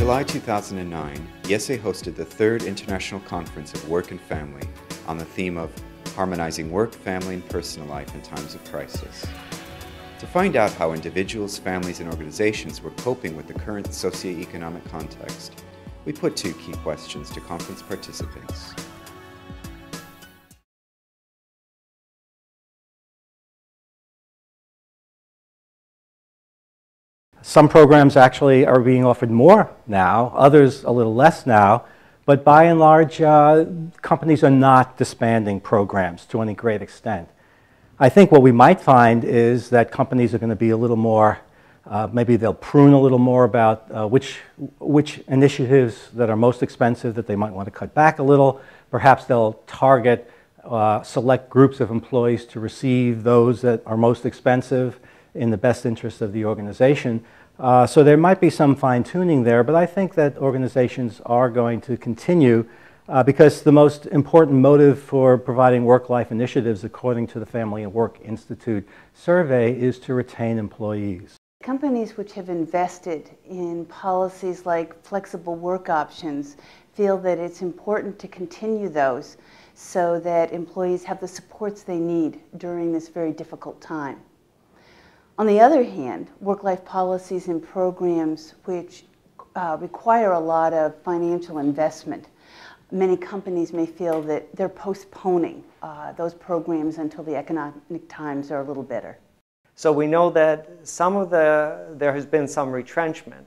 July 2009, IESE hosted the third International Conference of Work and Family on the theme of Harmonizing Work, Family, and Personal Life in Times of Crisis. To find out how individuals, families, and organizations were coping with the current socio-economic context, we put two key questions to conference participants. Some programs actually are being offered more now, others a little less now, but by and large, companies are not disbanding programs to any great extent. I think what we might find is that companies are going to be a little more, maybe they'll prune a little more about which initiatives that are most expensive that they might want to cut back a little. Perhaps they'll target select groups of employees to receive those that are most expensive in the best interest of the organization. So there might be some fine-tuning there, but I think that organizations are going to continue because the most important motive for providing work-life initiatives, according to the Family and Work Institute survey, is to retain employees. Companies which have invested in policies like flexible work options feel that it's important to continue those so that employees have the supports they need during this very difficult time. On the other hand, work-life policies and programs which require a lot of financial investment, many companies may feel that they're postponing those programs until the economic times are a little better. So we know that there has been some retrenchment.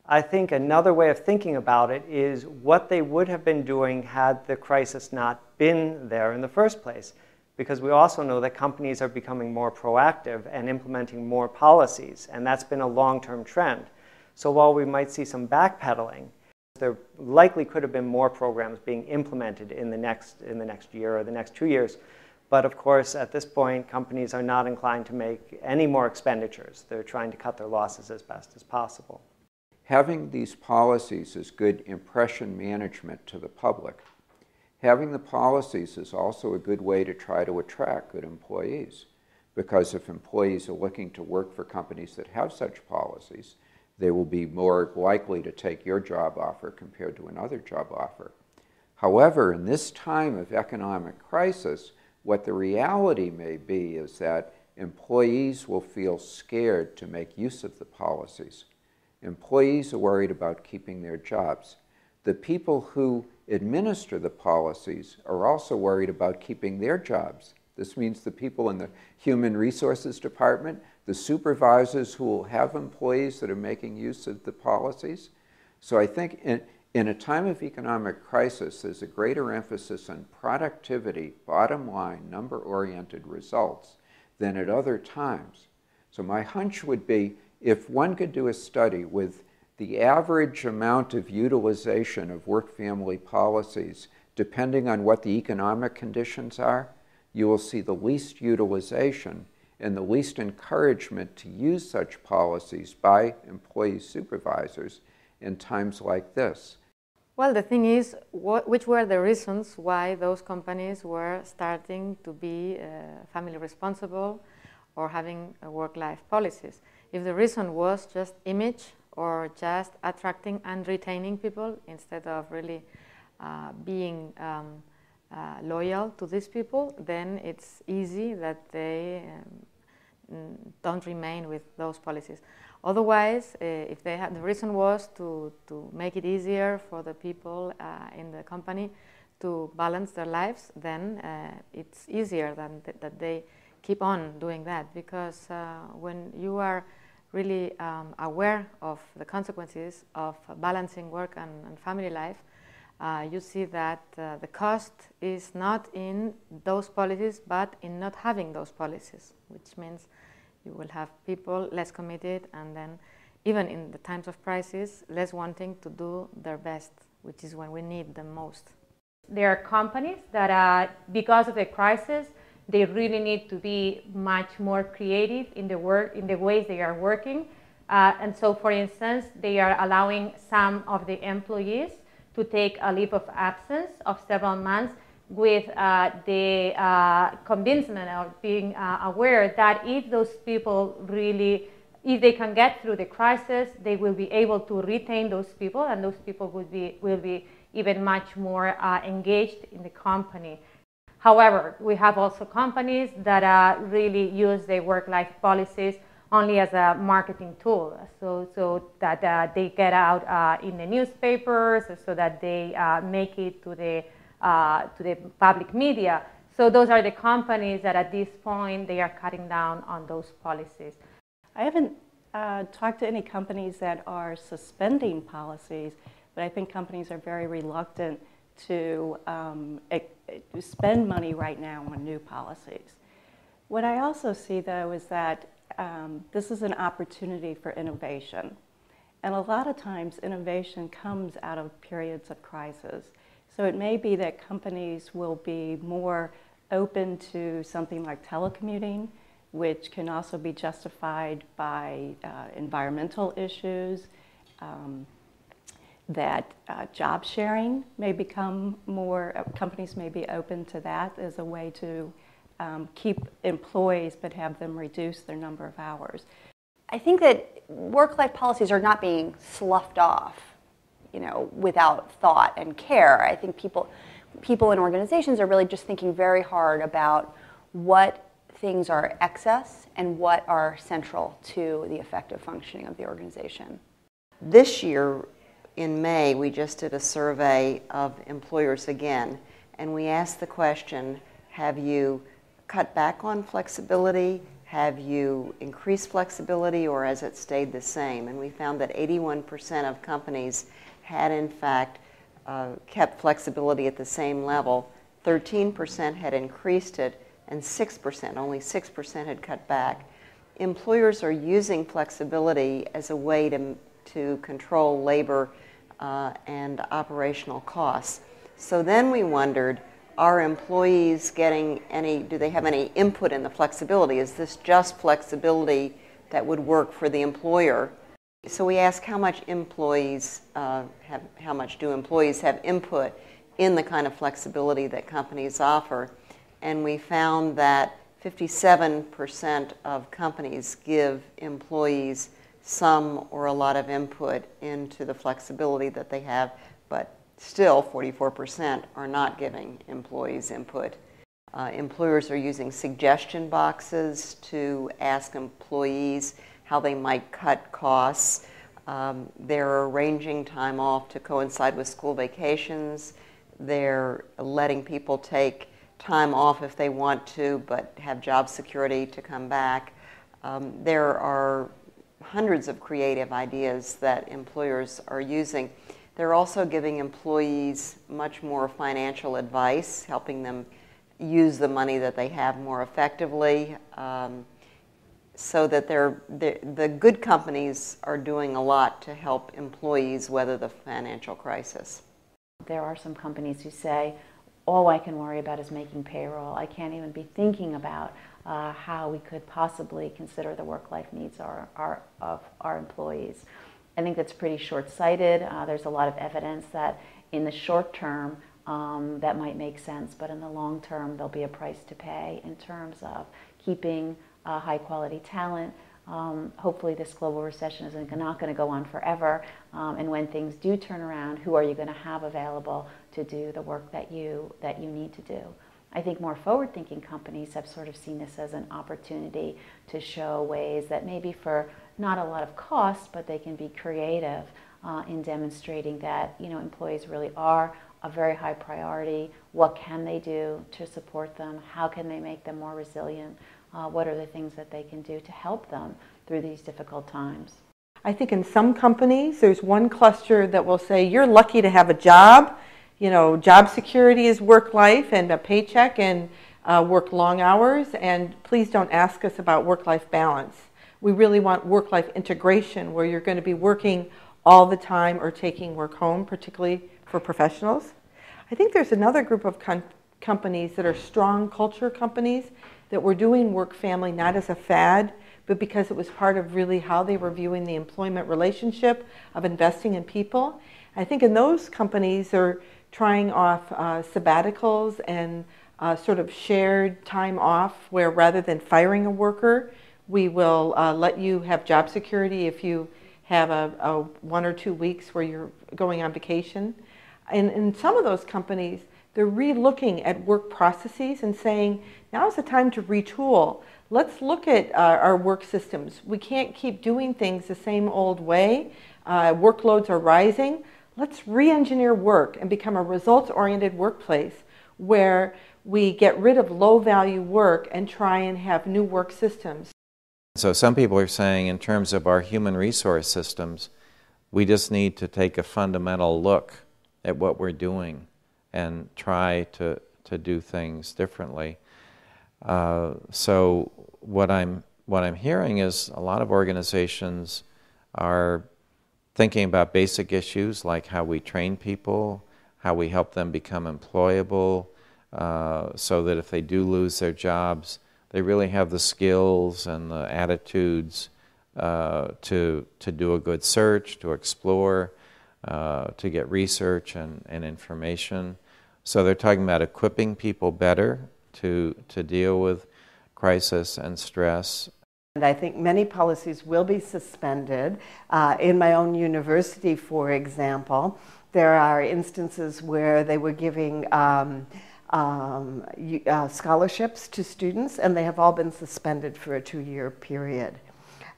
I think another way of thinking about it is what they would have been doing had the crisis not been there in the first place. Because we also know that companies are becoming more proactive and implementing more policies, and that's been a long-term trend. So while we might see some backpedaling, there likely could have been more programs being implemented in the next year or the next 2 years. But of course, at this point, companies are not inclined to make any more expenditures. They're trying to cut their losses as best as possible. Having these policies is good impression management to the public. Having the policies is also a good way to try to attract good employees, because if employees are looking to work for companies that have such policies, they will be more likely to take your job offer compared to another job offer. However, in this time of economic crisis, what the reality may be is that employees will feel scared to make use of the policies. Employees are worried about keeping their jobs. The people who administer the policies are also worried about keeping their jobs. This means the people in the Human Resources Department, the supervisors who will have employees that are making use of the policies. So I think in a time of economic crisis, there's a greater emphasis on productivity, bottom line, number-oriented results than at other times. So my hunch would be if one could do a study with the average amount of utilization of work-family policies, depending on what the economic conditions are, you will see the least utilization and the least encouragement to use such policies by employee supervisors in times like this. Well, the thing is, which were the reasons why those companies were starting to be family responsible or having work-life policies? If the reason was just image, or just attracting and retaining people instead of really being loyal to these people, then it's easy that they don't remain with those policies. Otherwise, if they had, the reason was to make it easier for the people in the company to balance their lives, then it's easier than that they keep on doing that, because when you are really aware of the consequences of balancing work and family life, you see that the cost is not in those policies, but in not having those policies, which means you will have people less committed, and then even in the times of crisis, less wanting to do their best, which is when we need them most. There are companies that, because of the crisis, they really need to be much more creative in the ways they are working. And so, for instance, they are allowing some of the employees to take a leave of absence of several months with the convincement of being aware that if those people really if they can get through the crisis, they will be able to retain those people, and those people will be even much more engaged in the company. However, we have also companies that really use their work-life policies only as a marketing tool, so that they get out in the newspapers, so that they make it to the public media. So those are the companies that at this point they are cutting down on those policies. I haven't talked to any companies that are suspending policies, but I think companies are very reluctant to spend money right now on new policies. What I also see, though, is that this is an opportunity for innovation. And a lot of times, innovation comes out of periods of crisis. So it may be that companies will be more open to something like telecommuting, which can also be justified by environmental issues, that job sharing may become more, companies may be open to that as a way to keep employees but have them reduce their number of hours. I think that work-life policies are not being sloughed off, without thought and care. I think people in organizations are really just thinking very hard about what things are excess and what are central to the effective functioning of the organization. This year, in May, we just did a survey of employers again, and we asked the question, have you cut back on flexibility? Have you increased flexibility, or has it stayed the same? And we found that 81% of companies had, in fact, kept flexibility at the same level. 13% had increased it, and only 6% had cut back. Employers are using flexibility as a way to control labor and operational costs. So then we wondered, are employees do they have any input in the flexibility? Is this just flexibility that would work for the employer? So we asked how much do employees have input in the kind of flexibility that companies offer? And we found that 57% of companies give employees some or a lot of input into the flexibility that they have, but still 44% are not giving employees input. Employers are using suggestion boxes to ask employees how they might cut costs. They're arranging time off to coincide with school vacations. They're letting people take time off if they want to, but have job security to come back. There are hundreds of creative ideas that employers are using. They're also giving employees much more financial advice, helping them use the money that they have more effectively, so that the good companies are doing a lot to help employees weather the financial crisis. There are some companies who say, all I can worry about is making payroll. I can't even be thinking about how we could possibly consider the work-life needs of our employees. I think that's pretty short-sighted. There's a lot of evidence that in the short term that might make sense, but in the long term there'll be a price to pay in terms of keeping high-quality talent. Hopefully this global recession is not going to go on forever, and when things do turn around, who are you going to have available to do the work that you need to do? I think more forward-thinking companies have sort of seen this as an opportunity to show ways that maybe for not a lot of cost, but they can be creative in demonstrating that employees really are a very high priority. What can they do to support them? How can they make them more resilient? What are the things that they can do to help them through these difficult times? I think in some companies, there's one cluster that will say, you're lucky to have a job. Job security is work-life and a paycheck and work long hours, and please don't ask us about work-life balance. We really want work-life integration, where you're going to be working all the time or taking work home, particularly for professionals. I think there's another group of companies that are strong culture companies that were doing work-family not as a fad, but because it was part of really how they were viewing the employment relationship of investing in people. I think in those companies they're trying off sabbaticals and sort of shared time off, where rather than firing a worker, We will let you have job security if you have a 1 or 2 weeks where you're going on vacation. And in some of those companies, they're re-looking at work processes and saying, now's the time to retool. Let's look at our work systems. We can't keep doing things the same old way. Workloads are rising. Let's re-engineer work and become a results-oriented workplace where we get rid of low-value work and try and have new work systems. So some people are saying in terms of our human resource systems, we just need to take a fundamental look at what we're doing and try to do things differently. So what I'm hearing is a lot of organizations are thinking about basic issues like how we train people, how we help them become employable, so that if they do lose their jobs, they really have the skills and the attitudes to do a good search, to explore, to get research and information. So they're talking about equipping people better to deal with crisis and stress. And I think many policies will be suspended. In my own university, for example, there are instances where they were giving scholarships to students, and they have all been suspended for a 2-year period.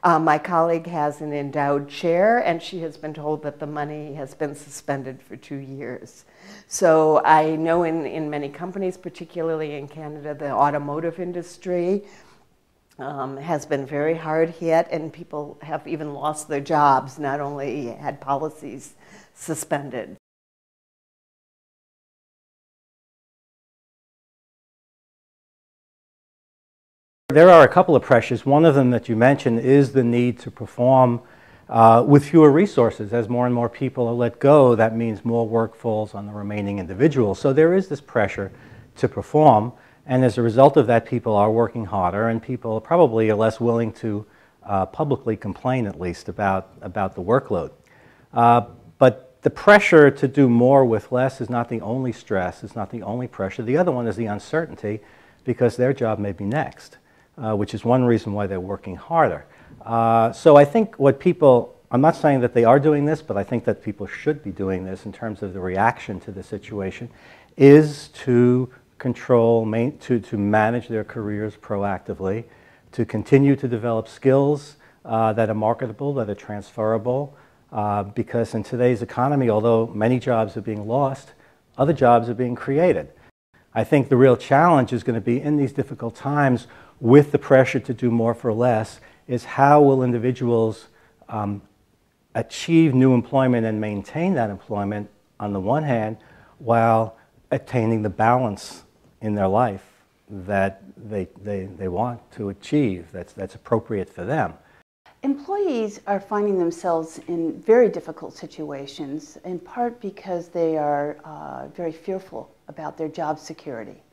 My colleague has an endowed chair, and she has been told that the money has been suspended for 2 years. So I know in many companies, particularly in Canada, the automotive industry has been very hard hit, and people have even lost their jobs, not only had policies suspended. There are a couple of pressures. One of them that you mentioned is the need to perform with fewer resources. As more and more people are let go, that means more work falls on the remaining individuals. So there is this pressure to perform, and as a result of that, people are working harder, and people probably are less willing to publicly complain, at least, about the workload. But the pressure to do more with less is not the only stress, it's not the only pressure. The other one is the uncertainty, because their job may be next. Which is one reason why they're working harder. So I think what people, I'm not saying that they are doing this, but I think that people should be doing this in terms of the reaction to the situation, is to control, to manage their careers proactively, to continue to develop skills that are marketable, that are transferable, because in today's economy, although many jobs are being lost, other jobs are being created. I think the real challenge is going to be in these difficult times with the pressure to do more for less is how will individuals achieve new employment and maintain that employment on the one hand while attaining the balance in their life that they want to achieve, that's appropriate for them. Employees are finding themselves in very difficult situations, in part because they are very fearful about their job security.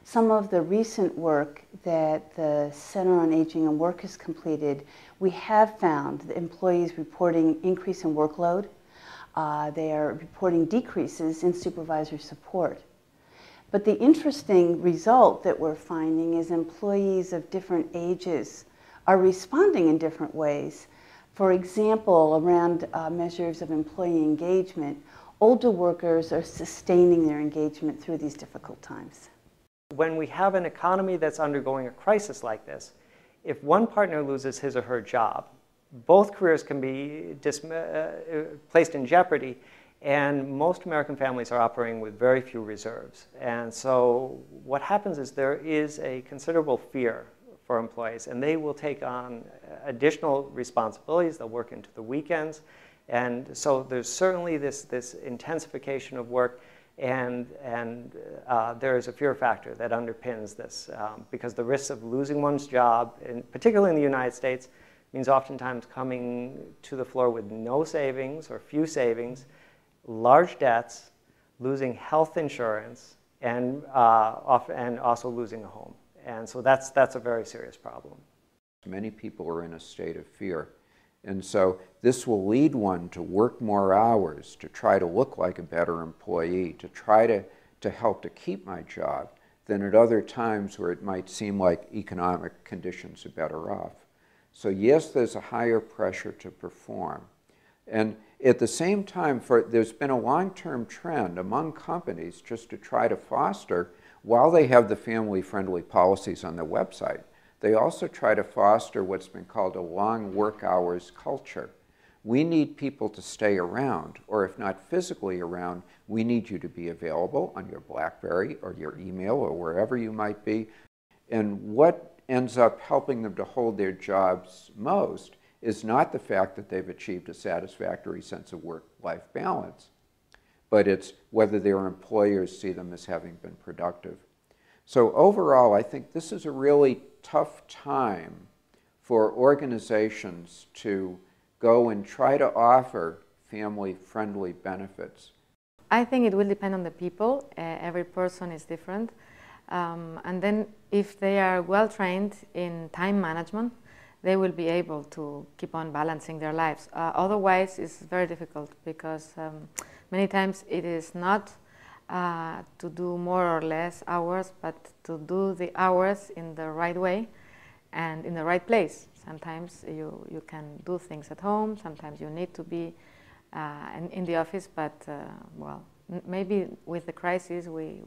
Some of the recent work that the Center on Aging and Work has completed, we have found the employees reporting increase in workload. They are reporting decreases in supervisor support. But the interesting result that we're finding is employees of different ages are responding in different ways. For example, around measures of employee engagement, older workers are sustaining their engagement through these difficult times. When we have an economy that's undergoing a crisis like this, if one partner loses his or her job, both careers can be placed in jeopardy, and most American families are operating with very few reserves. And so what happens is there is a considerable fear for employees, and they will take on additional responsibilities. They'll work into the weekends. And so there's certainly this intensification of work, and there is a fear factor that underpins this, because the risks of losing one's job, and particularly in the United States, means oftentimes coming to the floor with no savings or few savings, large debts, losing health insurance, and also losing a home. And so that's a very serious problem. Many people are in a state of fear. And so this will lead one to work more hours, to try to look like a better employee, to try to help to keep my job, than at other times where it might seem like economic conditions are better off. So yes, there's a higher pressure to perform. And at the same time, there's been a long-term trend among companies just to try to foster, while they have the family-friendly policies on their website, they also try to foster what's been called a long work hours culture. We need people to stay around, or if not physically around, we need you to be available on your BlackBerry or your email or wherever you might be. And what ends up helping them to hold their jobs most is not the fact that they've achieved a satisfactory sense of work-life balance, but it's whether their employers see them as having been productive. So overall, I think this is a really tough time for organizations to go and try to offer family-friendly benefits. I think it will depend on the people. Every person is different. And then if they are well trained in time management, they will be able to keep on balancing their lives. Otherwise, it's very difficult because many times it is not to do more or less hours, but to do the hours in the right way and in the right place. Sometimes you can do things at home, sometimes you need to be in the office, but well, maybe with the crisis we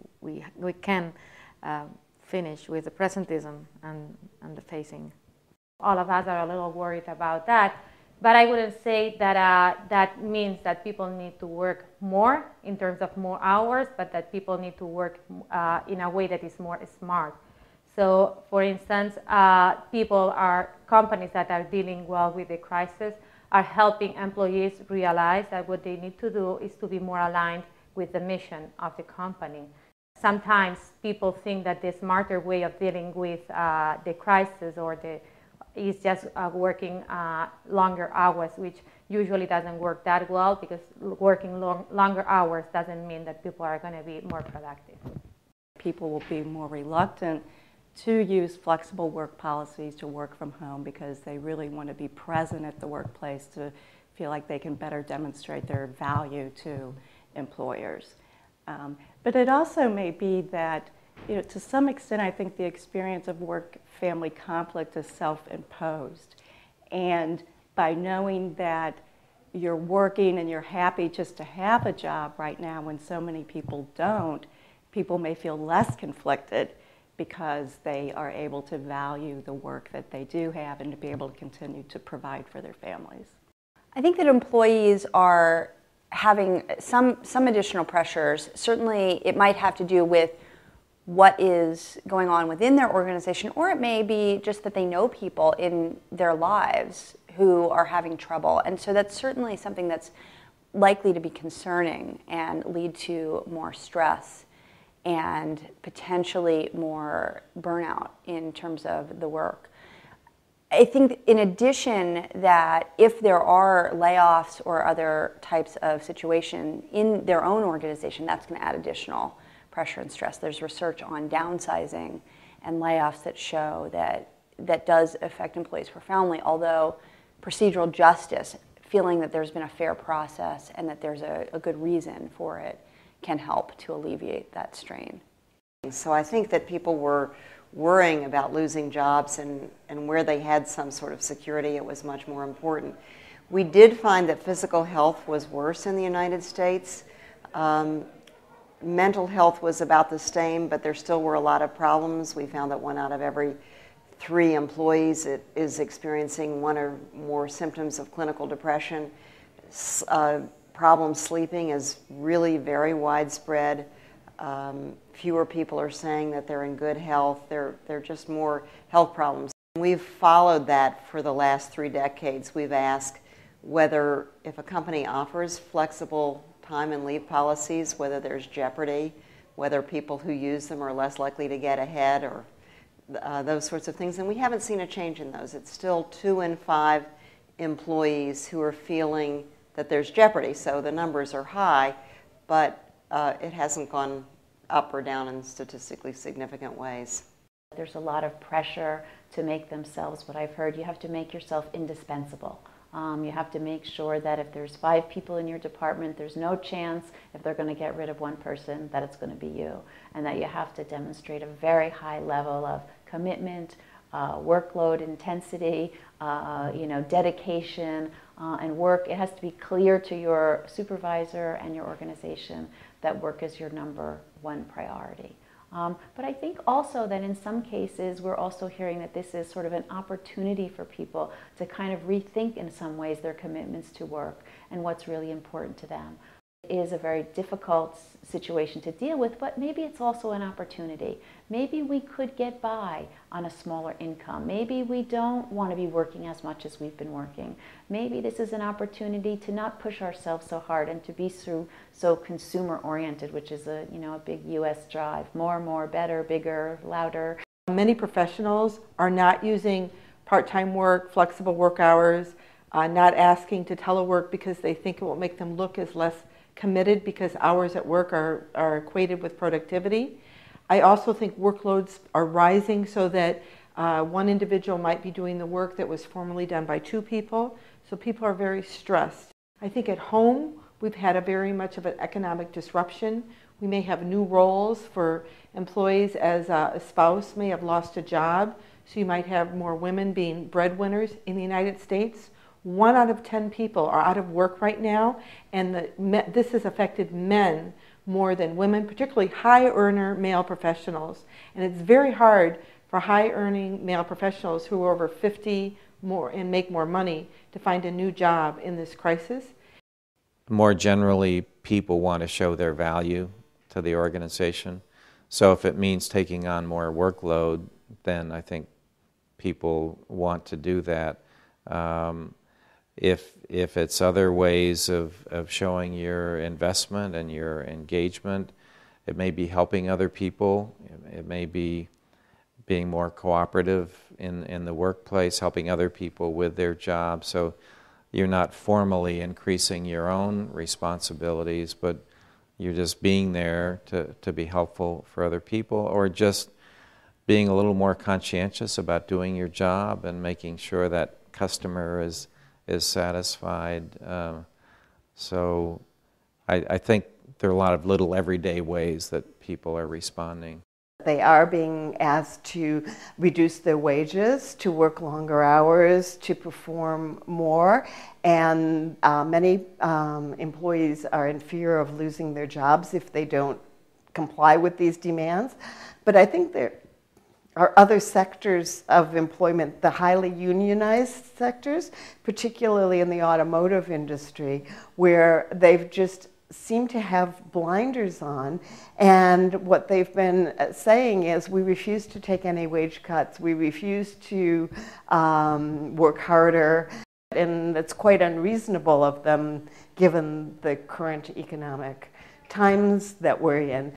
can finish with the presentism and the facing. All of us are a little worried about that, but I wouldn't say that that means that people need to work more in terms of more hours, but that people need to work in a way that is more smart. So, for instance, companies that are dealing well with the crisis are helping employees realize that what they need to do is to be more aligned with the mission of the company. Sometimes people think that the smarter way of dealing with the crisis is just working longer hours, which usually doesn't work that well, because working longer hours doesn't mean that people are going to be more productive. People will be more reluctant to use flexible work policies to work from home because they really want to be present at the workplace to feel like they can better demonstrate their value to employers. But it also may be that, to some extent, I think the experience of work-family conflict is self-imposed. And by knowing that you're working and you're happy just to have a job right now when so many people don't, people may feel less conflicted because they are able to value the work that they do have and to be able to continue to provide for their families. I think that employees are having some additional pressures. Certainly, it might have to do with what is going on within their organization, or it may be just that they know people in their lives who are having trouble. And so that's certainly something that's likely to be concerning and lead to more stress and potentially more burnout in terms of the work. I think in addition that if there are layoffs or other types of situation in their own organization, that's going to add additional pressure and stress. There's research on downsizing and layoffs that show that does affect employees profoundly, although procedural justice, feeling that there's been a fair process and that there's a good reason for it, can help to alleviate that strain. So I think that people were worrying about losing jobs, and where they had some sort of security, it was much more important. We did find that physical health was worse in the United States. Mental health was about the same, but there still were a lot of problems. We found that 1 out of every 3 employees is experiencing 1 or more symptoms of clinical depression. Problem sleeping is really very widespread. Fewer people are saying that they're in good health. There are just more health problems. We've followed that for the last 3 decades. We've asked whether, if a company offers flexible time and leave policies, whether there's jeopardy, whether people who use them are less likely to get ahead, or those sorts of things. And we haven't seen a change in those. It's still 2 in 5 employees who are feeling that there's jeopardy. So the numbers are high, but it hasn't gone up or down in statistically significant ways. There's a lot of pressure to make themselves, what I've heard, you have to make yourself indispensable. You have to make sure that if there's 5 people in your department, there's no chance, if they're going to get rid of 1 person, that it's going to be you. And that you have to demonstrate a very high level of commitment, workload intensity, dedication, and work. It has to be clear to your supervisor and your organization that work is your #1 priority. But I think also that in some cases we're also hearing that this is sort of an opportunity for people to kind of rethink in some ways their commitments to work and what's really important to them. It is a very difficult situation to deal with, but maybe it's also an opportunity. Maybe we could get by on a smaller income. Maybe we don't want to be working as much as we've been working. Maybe this is an opportunity to not push ourselves so hard and to be so consumer oriented, which is a big US drive. More, better, bigger, louder. Many professionals are not using part-time work, flexible work hours, not asking to telework because they think it will make them look as less committed because hours at work are equated with productivity. I also think workloads are rising so that one individual might be doing the work that was formerly done by 2 people, so people are very stressed. I think at home we've had a very much of an economic disruption. We may have new roles for employees as a spouse may have lost a job, so you might have more women being breadwinners in the United States. 1 out of 10 people are out of work right now, and this has affected men more than women, particularly high-earner male professionals. And it's very hard for high-earning male professionals who are over 50 more and make more money to find a new job in this crisis. More generally, people want to show their value to the organization. So if it means taking on more workload, then I think people want to do that. If it's other ways of showing your investment and your engagement, it may be helping other people, it may be being more cooperative in the workplace, helping other people with their jobs. So you're not formally increasing your own responsibilities, but you're just being there to be helpful for other people, or just being a little more conscientious about doing your job and making sure that customer is satisfied. So I think there are a lot of little everyday ways that people are responding. They are being asked to reduce their wages, to work longer hours, to perform more, and many employees are in fear of losing their jobs if they don't comply with these demands. But I think there are other sectors of employment, the highly unionized sectors, particularly in the automotive industry, where they've just seem to have blinders on, and what they've been saying is, we refuse to take any wage cuts, we refuse to work harder, and it's quite unreasonable of them given the current economic times that we're in.